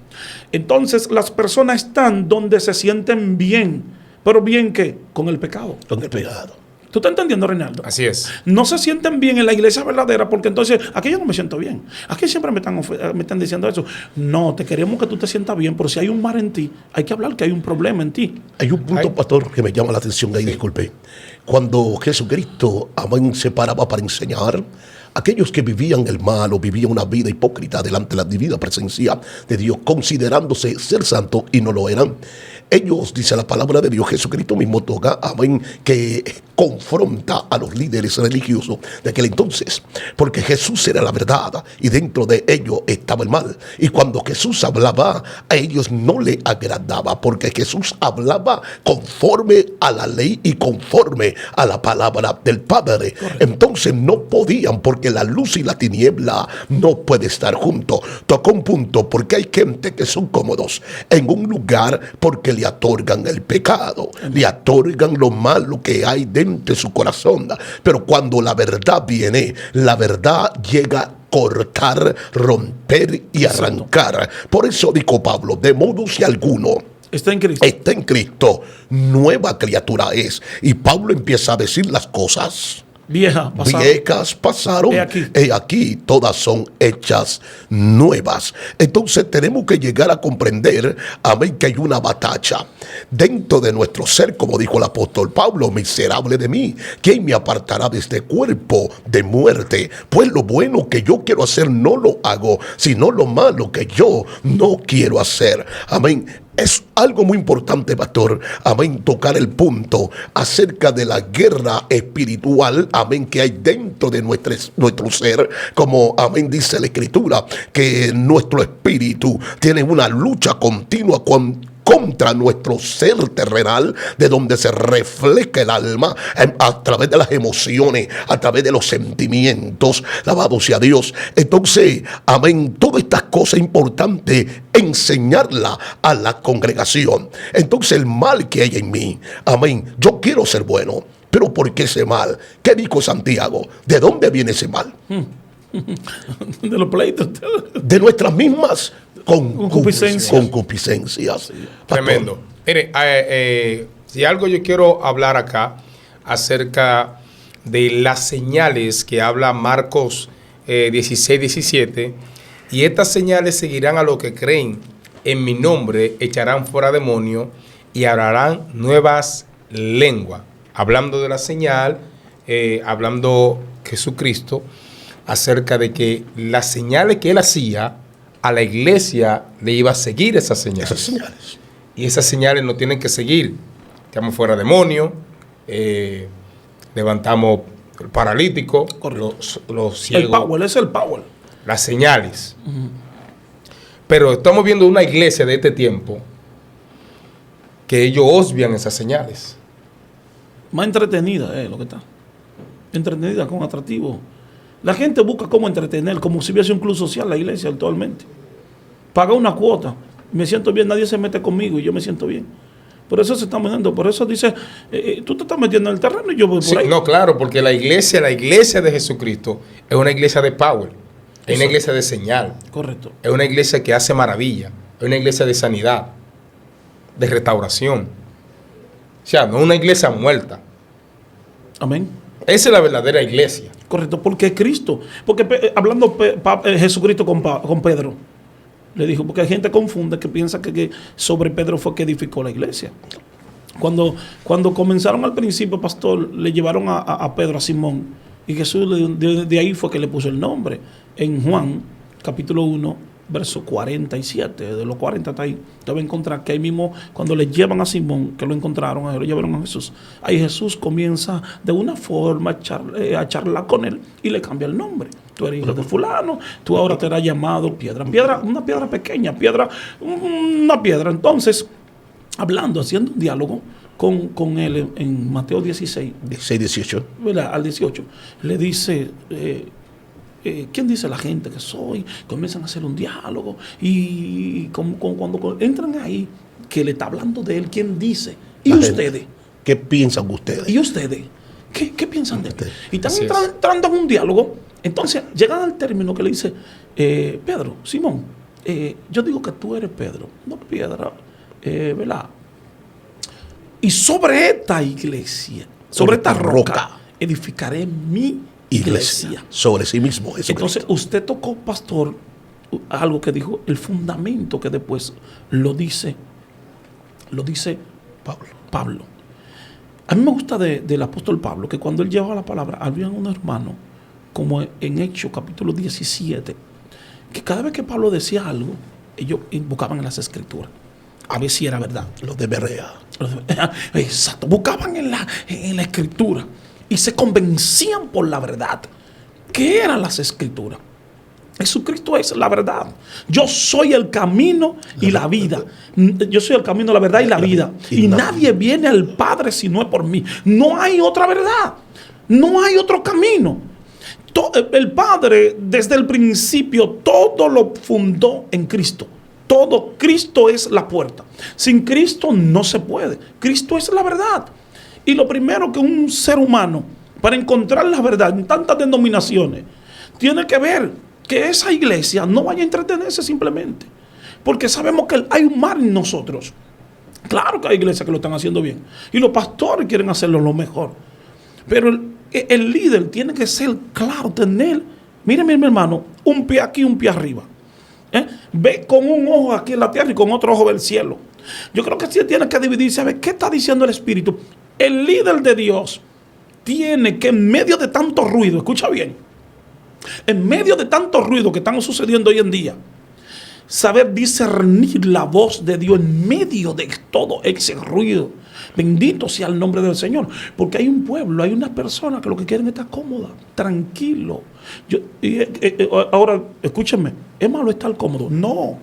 Entonces las personas están donde se sienten bien, pero bien ¿qué? Con el pecado. Con el pecado. ¿Tú estás entendiendo, Reinaldo? Así es. No se sienten bien en la iglesia verdadera porque entonces aquí yo no me siento bien. Aquí siempre me están diciendo eso. No, te queremos que tú te sientas bien, pero si hay un mar en ti, hay que hablar que hay un problema en ti. Hay un punto, pastor, que me llama la atención ahí, disculpe. Cuando Jesucristo, amén, se paraba para enseñar, aquellos que vivían el mal o vivían una vida hipócrita delante de la divina presencia de Dios, considerándose ser santos y no lo eran, ellos, dice la palabra de Dios, Jesucristo mismo toca, amén, que confronta a los líderes religiosos de aquel entonces, porque Jesús era la verdad y dentro de ellos estaba el mal. Y cuando Jesús hablaba, a ellos no le agradaba, porque Jesús hablaba conforme a la ley y conforme a la palabra del Padre. Correcto. Entonces no podían, porque la luz y la tiniebla no pueden estar juntos. Tocó un punto, porque hay gente que son cómodos en un lugar porque le otorgan el pecado, le otorgan lo malo que hay dentro de su corazón. Pero cuando la verdad viene, la verdad llega a cortar, romper y arrancar. Por eso dijo Pablo, de modo si alguno está en Cristo, nueva criatura es. Y Pablo empieza a decir las cosas viejas pasaron, he aquí todas son hechas nuevas. Entonces tenemos que llegar a comprender, amén, que hay una batalla dentro de nuestro ser, como dijo el apóstol Pablo, miserable de mí, ¿quién me apartará de este cuerpo de muerte? Pues lo bueno que yo quiero hacer no lo hago, sino lo malo que yo no quiero hacer. Amén. Es algo muy importante, pastor, amén, tocar el punto acerca de la guerra espiritual, amén, que hay dentro de nuestro ser, como, amén, dice la Escritura, que nuestro espíritu tiene una lucha continua contra nuestro ser terrenal, de donde se refleja el alma a través de las emociones, a través de los sentimientos. Alabado sea Dios. Entonces, amén, todas estas cosas importantes enseñarla a la congregación. Entonces el mal que hay en mí, amén, yo quiero ser bueno, pero ¿por qué ese mal? ¿Qué dijo Santiago? ¿De dónde viene ese mal? De los pleitos. De nuestras mismas concupiscencias. Tremendo. Mire, si algo yo quiero hablar acá acerca de las señales que habla Marcos 16, 17, y estas señales seguirán a los que creen en mi nombre, echarán fuera demonios y hablarán nuevas lenguas. Hablando de la señal, hablando Jesucristo acerca de que las señales que él hacía, a la iglesia le iba a seguir esas señales. Y esas señales no tienen que seguir. Echamos fuera demonios, levantamos el paralítico, los ciegos. El power, es el power. Las señales. Pero estamos viendo una iglesia de este tiempo que ellos obvian esas señales. Más entretenida, lo que está. Entretenida, con atractivo. La gente busca cómo entretener, como si hubiese un club social la iglesia actualmente. Paga una cuota, me siento bien, nadie se mete conmigo y yo me siento bien. Por eso se está metiendo, por eso dice, tú te estás metiendo en el terreno y yo voy por ahí. No, claro, porque la iglesia de Jesucristo es una iglesia de power, es una iglesia de señal. Correcto. Es una iglesia que hace maravilla, es una iglesia de sanidad, de restauración. O sea, no es una iglesia muerta. Amén. Esa es la verdadera iglesia. Correcto, porque Cristo, porque hablando Jesucristo con Pedro, le dijo, porque hay gente confunde que piensa que sobre Pedro fue que edificó la iglesia. Cuando comenzaron al principio, pastor, le llevaron a Pedro, a Simón, y Jesús de ahí fue que le puso el nombre. En Juan, capítulo 1, verso 47, de los 40 está ahí. Usted va a encontrar que ahí mismo, cuando le llevan a Simón, que lo encontraron, lo llevaron a Jesús, ahí Jesús comienza de una forma a charlar con él y le cambia el nombre. Tú eres hijo de fulano, tú ahora te harás llamado piedra, una piedra pequeña, una piedra. Entonces, haciendo un diálogo con él en Mateo 16, 18, ¿verdad? Al 18, le dice... ¿quién dice la gente que soy? Comienzan a hacer un diálogo y cuando entran ahí, que le está hablando de él, ¿quién dice? ¿Y ustedes? ¿Qué piensan ustedes? ¿Y ustedes? ¿Qué piensan de él? Y están entrando en un diálogo. Entonces llegan al término que le dice, Pedro, Simón, yo digo que tú eres Pedro, no piedra, ¿verdad? Y sobre esta iglesia, sobre esta roca, edificaré mi iglesia. Sobre sí mismo. Entonces usted tocó, pastor, algo que dijo, el fundamento que después lo dice Pablo. A mí me gusta del apóstol Pablo que cuando él llevaba la palabra, había unos hermanos, como en Hechos capítulo 17, que cada vez que Pablo decía algo, ellos invocaban en las escrituras. a ver si era verdad. Los de Berea. Exacto. Buscaban en la escritura y se convencían por la verdad. ¿Qué eran las escrituras? Jesucristo es la verdad. Yo soy el camino y la vida. Yo soy el camino, la verdad y la vida. Y nadie viene al Padre si no es por mí. No hay otra verdad. No hay otro camino. El Padre, desde el principio, todo lo fundó en Cristo. Todo. Cristo es la puerta. Sin Cristo no se puede. Cristo es la verdad. Y lo primero que un ser humano, para encontrar la verdad en tantas denominaciones, tiene que ver que esa iglesia no vaya a entretenerse simplemente. Porque sabemos que hay un mar en nosotros. Claro que hay iglesias que lo están haciendo bien. Y los pastores quieren hacerlo lo mejor. Pero el líder tiene que ser claro, tener, mire mi hermano, un pie aquí, un pie arriba. Ve con un ojo aquí en la tierra y con otro ojo del cielo. Yo creo que sí tiene que dividirse a ver qué está diciendo el Espíritu. El líder de Dios tiene que, en medio de tanto ruido, escucha bien, en medio de tanto ruido que están sucediendo hoy en día, saber discernir la voz de Dios en medio de todo ese ruido. Bendito sea el nombre del Señor. Porque hay un pueblo, hay unas personas que lo que quieren es estar cómoda, tranquilo. Ahora, escúchenme, ¿es malo estar cómodo? No,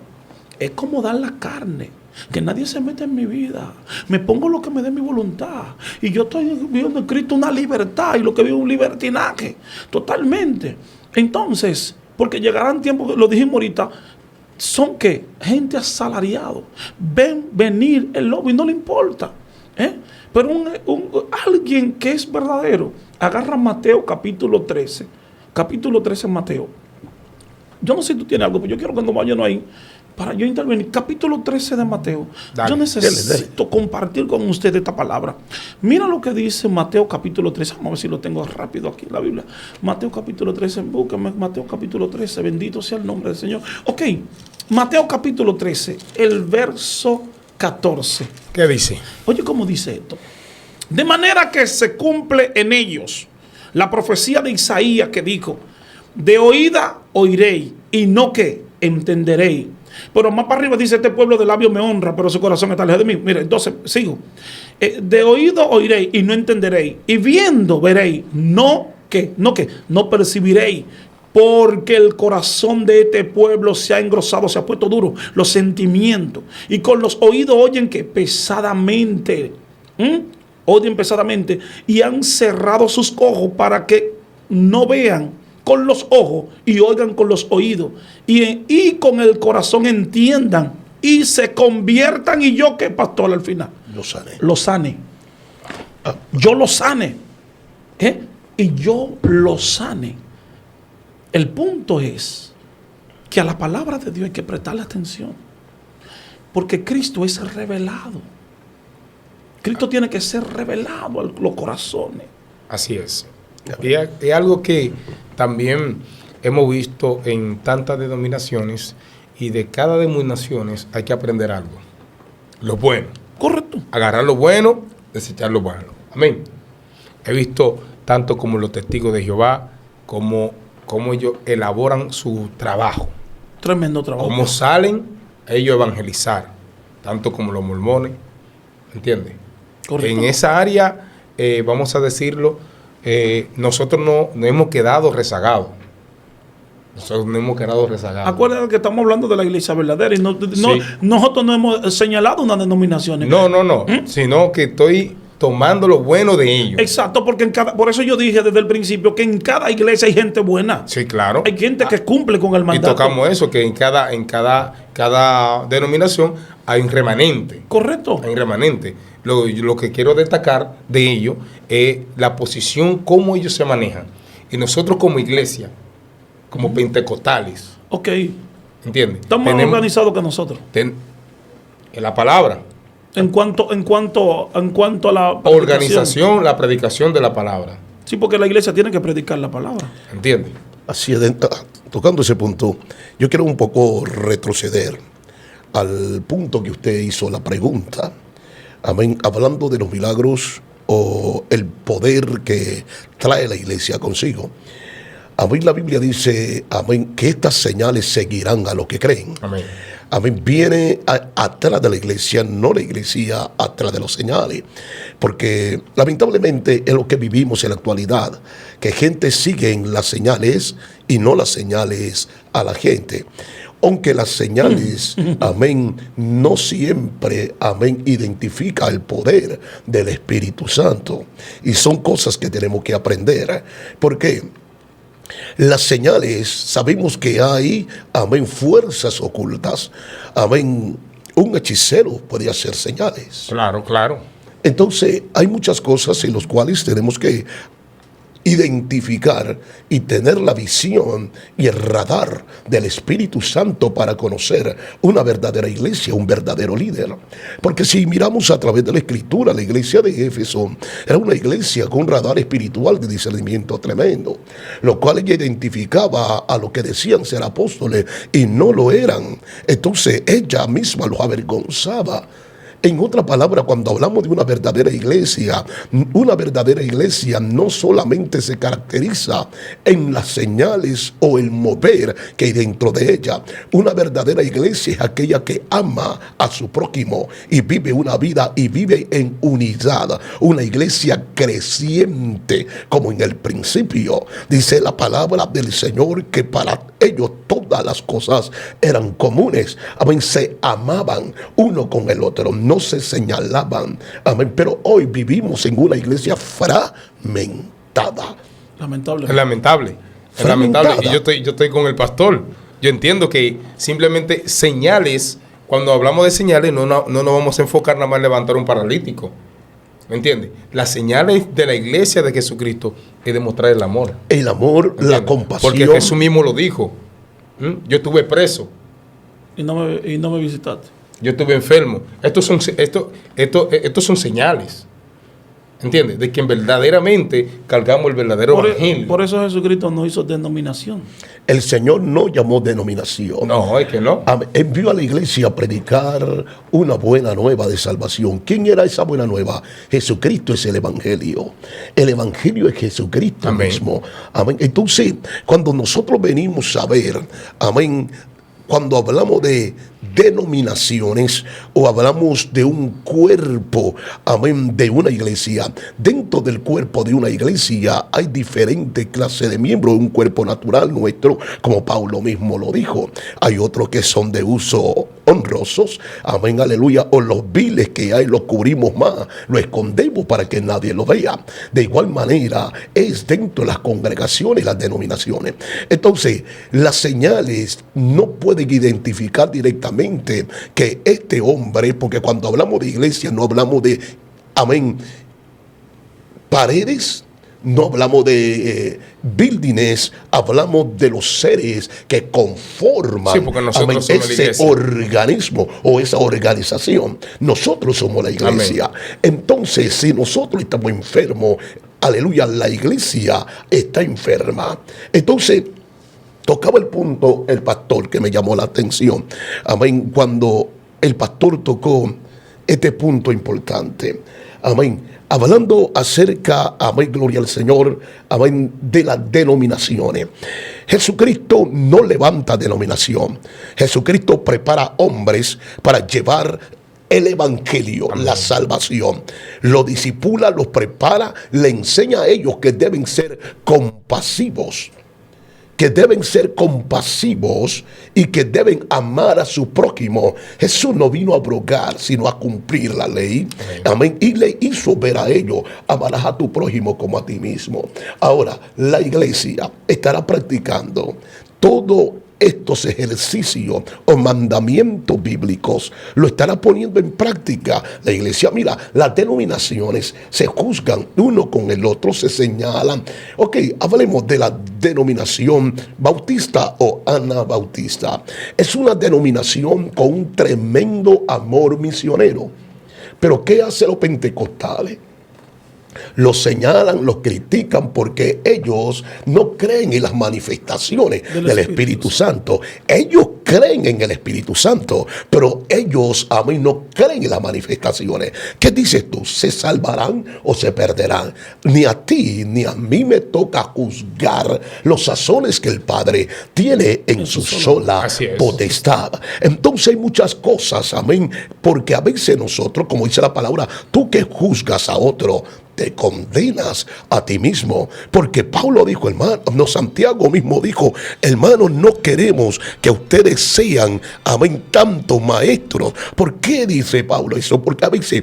es como dar la carne. Que nadie se mete en mi vida. Me pongo lo que me dé mi voluntad. Y yo estoy viviendo en Cristo una libertad. Y lo que vivo es un libertinaje. Totalmente. Entonces, porque llegarán tiempos, lo dijimos ahorita, son que gente asalariado. Ven venir el lobo y no le importa. Pero alguien que es verdadero, agarra Mateo capítulo 13. Capítulo 13 en Mateo. Yo no sé si tú tienes algo, pero yo quiero cuando vayan ahí, para yo intervenir, capítulo 13 de Mateo. Dale, yo necesito compartir con ustedes esta palabra. Mira lo que dice Mateo capítulo 13. Vamos a ver si lo tengo rápido aquí en la Biblia. Mateo capítulo 13, búscame Mateo capítulo 13. Bendito sea el nombre del Señor. Ok, Mateo capítulo 13, el verso 14. ¿Qué dice? Oye, ¿cómo dice esto? De manera que se cumple en ellos la profecía de Isaías que dijo: de oída oiréis y no que entenderéis. Pero más para arriba dice: este pueblo de labios me honra, pero su corazón está lejos de mí. Mire, entonces sigo. De oído oiréis y no entenderéis. Y viendo veréis, no percibiréis. Porque el corazón de este pueblo se ha engrosado, se ha puesto duro, los sentimientos. Y con los oídos oyen que pesadamente. Oyen pesadamente. Y han cerrado sus ojos para que no vean con los ojos y oigan con los oídos. Y con el corazón entiendan y se conviertan. Y yo, ¿qué, pastor, al final? Lo sane. Yo lo sane. Y yo lo sane. El punto es que a la palabra de Dios hay que prestarle atención. Porque Cristo es revelado. Cristo tiene que ser revelado a los corazones. Así es. Y es algo que también hemos visto en tantas denominaciones, y de cada denominación hay que aprender algo. Lo bueno. Correcto. Agarrar lo bueno, desechar lo malo. Amén. He visto tanto como los testigos de Jehová, como ellos elaboran su trabajo. Tremendo trabajo. Cómo salen ellos a evangelizar, tanto como los mormones. ¿Entiendes? Correcto. En esa área, vamos a decirlo, nosotros no hemos quedado rezagados. Acuérdate que estamos hablando de la iglesia verdadera y nosotros no hemos señalado una denominación. No. Sino que estoy tomando lo bueno de ellos. Exacto, porque por eso yo dije desde el principio que en cada iglesia hay gente buena. Sí, claro. Hay gente que cumple con el mandato. Y tocamos eso, que en cada denominación hay un remanente. Correcto. Hay un remanente. Lo que quiero destacar de ellos es la posición, cómo ellos se manejan. Y nosotros como iglesia, como pentecostales. Ok. ¿Entiendes? Estamos más organizados que nosotros. En la palabra. En cuanto a la organización, la predicación de la palabra. Sí, porque la iglesia tiene que predicar la palabra. ¿Entiendes? Así es, tocando ese punto, yo quiero un poco retroceder al punto que usted hizo la pregunta. Amén. Hablando de los milagros o el poder que trae la iglesia consigo. Amén, la Biblia dice, amén, que estas señales seguirán a los que creen. Amén. Amén, viene atrás de la iglesia, no la iglesia atrás de los señales. Porque lamentablemente es lo que vivimos en la actualidad, que gente sigue en las señales y no las señales a la gente. Aunque las señales, amén, no siempre, amén, identifica el poder del Espíritu Santo. Y son cosas que tenemos que aprender. ¿Por qué? Las señales, sabemos que hay, amén, fuerzas ocultas, amén, un hechicero puede hacer señales. Claro, claro. Entonces, hay muchas cosas en las cuales tenemos que identificar y tener la visión y el radar del Espíritu Santo para conocer una verdadera iglesia, un verdadero líder. Porque si miramos a través de la Escritura, la iglesia de Éfeso era una iglesia con un radar espiritual de discernimiento tremendo, lo cual ella identificaba a lo que decían ser apóstoles y no lo eran. Entonces ella misma los avergonzaba. En otra palabra, cuando hablamos de una verdadera iglesia no solamente se caracteriza en las señales o el mover que hay dentro de ella. Una verdadera iglesia es aquella que ama a su prójimo y vive una vida y vive en unidad. Una iglesia creciente, como en el principio. Dice la palabra del Señor que para ellos todas las cosas eran comunes. Amén, se amaban uno con el otro. No se señalaban. Amén. Pero hoy vivimos en una iglesia fragmentada. Lamentable. Es lamentable. Es lamentable. Y yo estoy con el pastor. Yo entiendo que simplemente señales, cuando hablamos de señales, no nos vamos a enfocar nada más en levantar un paralítico. ¿Me entiendes? Las señales de la iglesia de Jesucristo es demostrar el amor. El amor, la compasión. Porque Jesús mismo lo dijo. Yo estuve preso. Y no me visitaste. Yo estuve enfermo. Estos son señales. ¿Entiendes? De que verdaderamente cargamos el verdadero evangelio. Por eso Jesucristo no hizo denominación. El Señor no llamó denominación. No, es que no. Envió a la iglesia a predicar una buena nueva de salvación. ¿Quién era esa buena nueva? Jesucristo es el evangelio. El evangelio es Jesucristo mismo. Amén. Entonces, cuando nosotros venimos a ver, amén, cuando hablamos de denominaciones o hablamos de un cuerpo, amén, de una iglesia, dentro del cuerpo de una iglesia hay diferentes clases de miembros, un cuerpo natural nuestro, como Pablo mismo lo dijo. Hay otros que son de uso honrosos, amén, aleluya, o los viles que hay los cubrimos más, lo escondemos para que nadie lo vea. De igual manera es dentro de las congregaciones, las denominaciones. Entonces, las señales no pueden identificar directamente que este hombre, porque cuando hablamos de iglesia no hablamos de, amén, paredes, no hablamos de buildings, hablamos de los seres que conforman, amén, ese organismo o esa organización. Nosotros somos la iglesia. Amén. Entonces, si nosotros estamos enfermos, aleluya, la iglesia está enferma. Entonces, tocaba el punto el pastor que me llamó la atención. Amén. Cuando el pastor tocó este punto importante. Amén. Hablando acerca, amén, gloria al Señor, amén, de las denominaciones. Jesucristo no levanta denominación. Jesucristo prepara hombres para llevar el evangelio, amén, la salvación. Los discipula, los prepara, le enseña a ellos que deben ser compasivos. Que deben ser compasivos y que deben amar a su prójimo. Jesús no vino a abrogar, sino a cumplir la ley. Amén. Y le hizo ver a ellos: amarás a tu prójimo como a ti mismo. Ahora, la iglesia estará practicando todo estos ejercicios o mandamientos bíblicos, lo estará poniendo en práctica la iglesia. Mira, las denominaciones se juzgan uno con el otro, se señalan. Ok, hablemos de la denominación bautista o anabautista. Es una denominación con un tremendo amor misionero. Pero ¿qué hacen los pentecostales? Los señalan, los critican porque ellos no creen en las manifestaciones del Espíritu Santo. Ellos creen en el Espíritu Santo, pero ellos a mí no creen en las manifestaciones. ¿Qué dices tú? ¿Se salvarán o se perderán? Ni a ti ni a mí me toca juzgar los sazones que el Padre tiene en su sola potestad. Entonces hay muchas cosas, amén, porque a veces nosotros, como dice la palabra, tú que juzgas a otro, te condenas a ti mismo, porque Pablo dijo, hermano, no, Santiago mismo dijo, hermanos, no queremos que ustedes sean, amén, tantos maestros. ¿Por qué dice Pablo eso? Porque a veces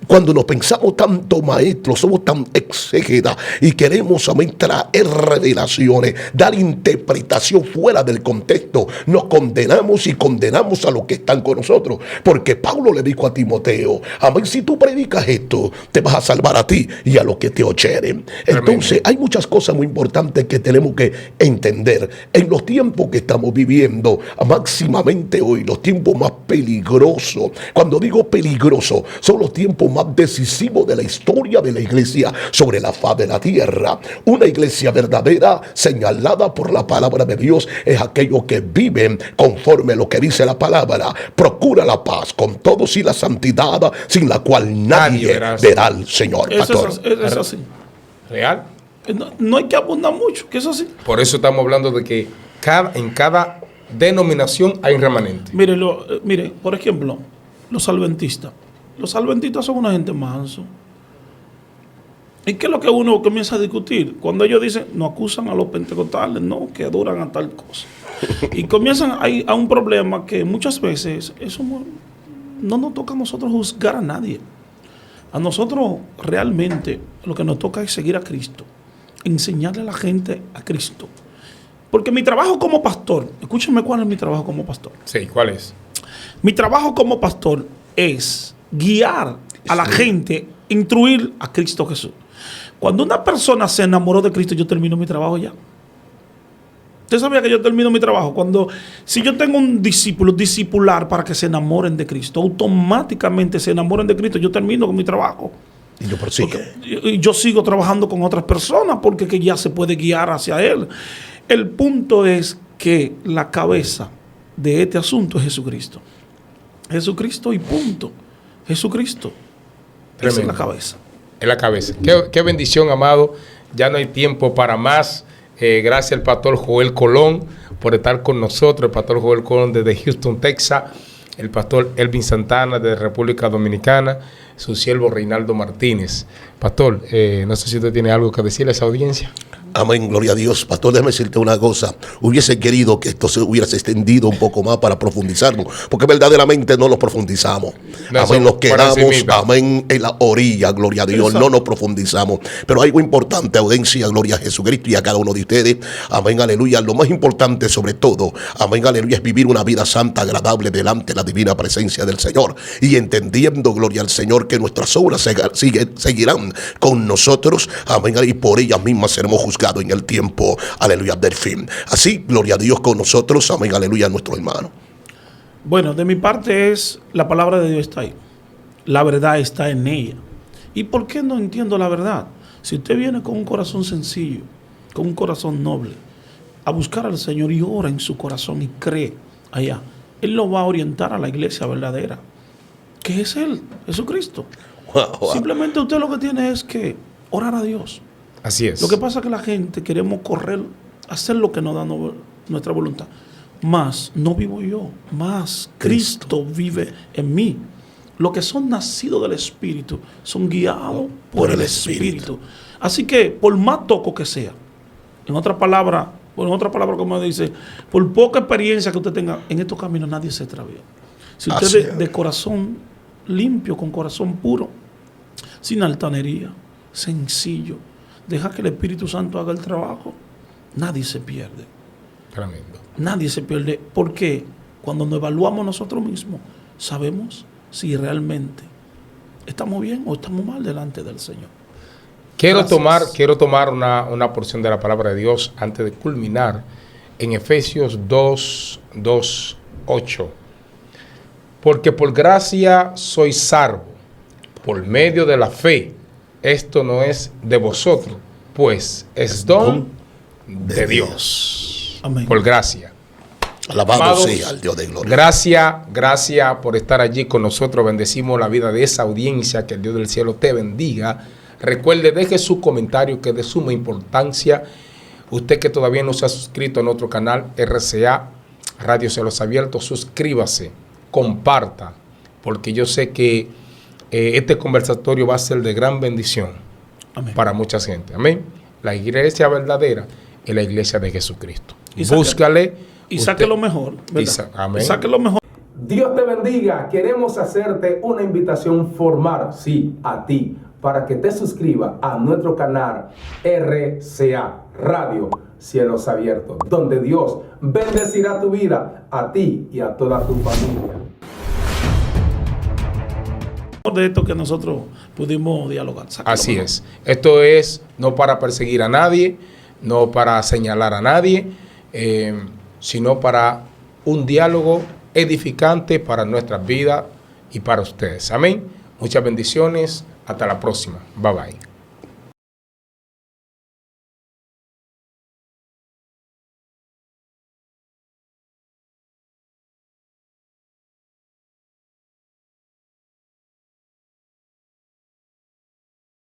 cuando nos pensamos tanto maestros, somos tan exégetas y queremos, amén, traer revelaciones, dar interpretación fuera del contexto, nos condenamos y condenamos a los que están con nosotros, porque Pablo le dijo a Timoteo, amén, si tú predicas esto, te vas a salvar a ti y a los que te oyeren. Entonces hay muchas cosas muy importantes que tenemos que entender en los tiempos que estamos viviendo, máximamente hoy, los tiempos más peligrosos. Cuando digo peligroso, son los tiempos más decisivos de la historia de la iglesia sobre la faz de la tierra. Una iglesia verdadera, señalada por la palabra de Dios, es aquello que viven conforme a lo que dice la palabra. Procura la paz con todos y la santidad, sin la cual nadie verá al Señor. Es así. ¿Real? No hay que abundar mucho, que es así. Por eso estamos hablando de que en cada denominación hay un remanente. Mire, por ejemplo, los adventistas. Los adventistas son una gente manso. ¿Y qué es lo que uno comienza a discutir? Cuando ellos dicen, no acusan a los pentecostales, no, que duran a tal cosa. Y comienzan a un problema que muchas veces eso no nos toca a nosotros juzgar a nadie. A nosotros realmente lo que nos toca es seguir a Cristo, enseñarle a la gente a Cristo. Porque mi trabajo como pastor, escúchenme cuál es mi trabajo como pastor. Sí, ¿cuál es? Mi trabajo como pastor es guiar a la gente, instruir a Cristo Jesús. Cuando una persona se enamoró de Cristo, yo termino mi trabajo ya. ¿Usted sabía que yo termino mi trabajo? Si yo tengo un discípulo, discipular para que se enamoren de Cristo, automáticamente se enamoren de Cristo, yo termino con mi trabajo. Y yo prosigo. Y yo sigo trabajando con otras personas porque que ya se puede guiar hacia Él. El punto es que la cabeza de este asunto es Jesucristo. Jesucristo y punto. Jesucristo. Esa es la cabeza. Es la cabeza. Qué bendición, amado. Ya no hay tiempo para más. Gracias al pastor Joel Colón por estar con nosotros. El pastor Joel Colón desde Houston, Texas. El pastor Elvin Santana de República Dominicana. Su siervo Reinaldo Martínez. Pastor, no sé si usted tiene algo que decirle a esa audiencia. Amén, gloria a Dios. Pastor, déjame decirte una cosa. Hubiese querido que esto se hubiese extendido un poco más para profundizarlo, porque verdaderamente no lo profundizamos. No, amén, nos quedamos, amén, en la orilla, gloria a Dios. Exacto. No nos profundizamos. Pero hay algo importante, audiencia, gloria a Jesucristo y a cada uno de ustedes. Amén, aleluya. Lo más importante sobre todo, amén, aleluya, es vivir una vida santa, agradable delante de la divina presencia del Señor. Y entendiendo, gloria al Señor, que nuestras obras seguirán con nosotros. Amén, y por ellas mismas seremos juzgados en el tiempo, aleluya, del fin. Así, gloria a Dios con nosotros, amén, aleluya, nuestro hermano. Bueno, de mi parte la palabra de Dios está ahí. La verdad está en ella. ¿Y por qué no entiendo la verdad? Si usted viene con un corazón sencillo, con un corazón noble, a buscar al Señor y ora en su corazón y cree allá, Él lo va a orientar a la iglesia verdadera, que es Él, Jesucristo. Wow. Simplemente usted lo que tiene es que orar a Dios. Así es. Lo que pasa es que la gente queremos correr, hacer lo que nos da nuestra voluntad. Más no vivo yo, más Cristo vive en mí. Los que son nacidos del Espíritu son guiados por el Espíritu. Así que, por más toco que sea, en otra palabra, como dice, por poca experiencia que usted tenga en estos caminos, nadie se extravía. Si usted de corazón limpio, con corazón puro, sin altanería, sencillo, deja que el Espíritu Santo haga el trabajo, nadie se pierde. Tremendo. Nadie se pierde. Porque cuando nos evaluamos nosotros mismos, sabemos si realmente estamos bien o estamos mal delante del Señor. Quiero tomar una porción de la palabra de Dios antes de culminar en Efesios 2:8. Porque por gracia sois salvos, por medio de la fe. esto no es de vosotros, pues es don de Dios. Amén. Por gracia. Alabado Amados, sea el Dios de gloria. Gracias por estar allí con nosotros. Bendecimos la vida de esa audiencia. Que el Dios del cielo te bendiga. Recuerde, deje su comentario que es de suma importancia. Usted que todavía no se ha suscrito a nuestro canal RCA Radio Cielos Abiertos, suscríbase, comparta, porque yo sé que este conversatorio va a ser de gran bendición. Amén. Para mucha gente. Amén. La iglesia verdadera es la iglesia de Jesucristo. Búscale. Y saque lo mejor. Amén. Saque lo mejor. Dios te bendiga. Queremos hacerte una invitación formal, sí, a ti, para que te suscribas a nuestro canal RCA Radio Cielos Abiertos, donde Dios bendecirá tu vida, a ti y a toda tu familia. De esto que nosotros pudimos dialogar. Así es. Esto es no para perseguir a nadie, no para señalar a nadie, sino para un diálogo edificante para nuestras vidas y para ustedes. Amén. Muchas bendiciones. Hasta la próxima. Bye bye.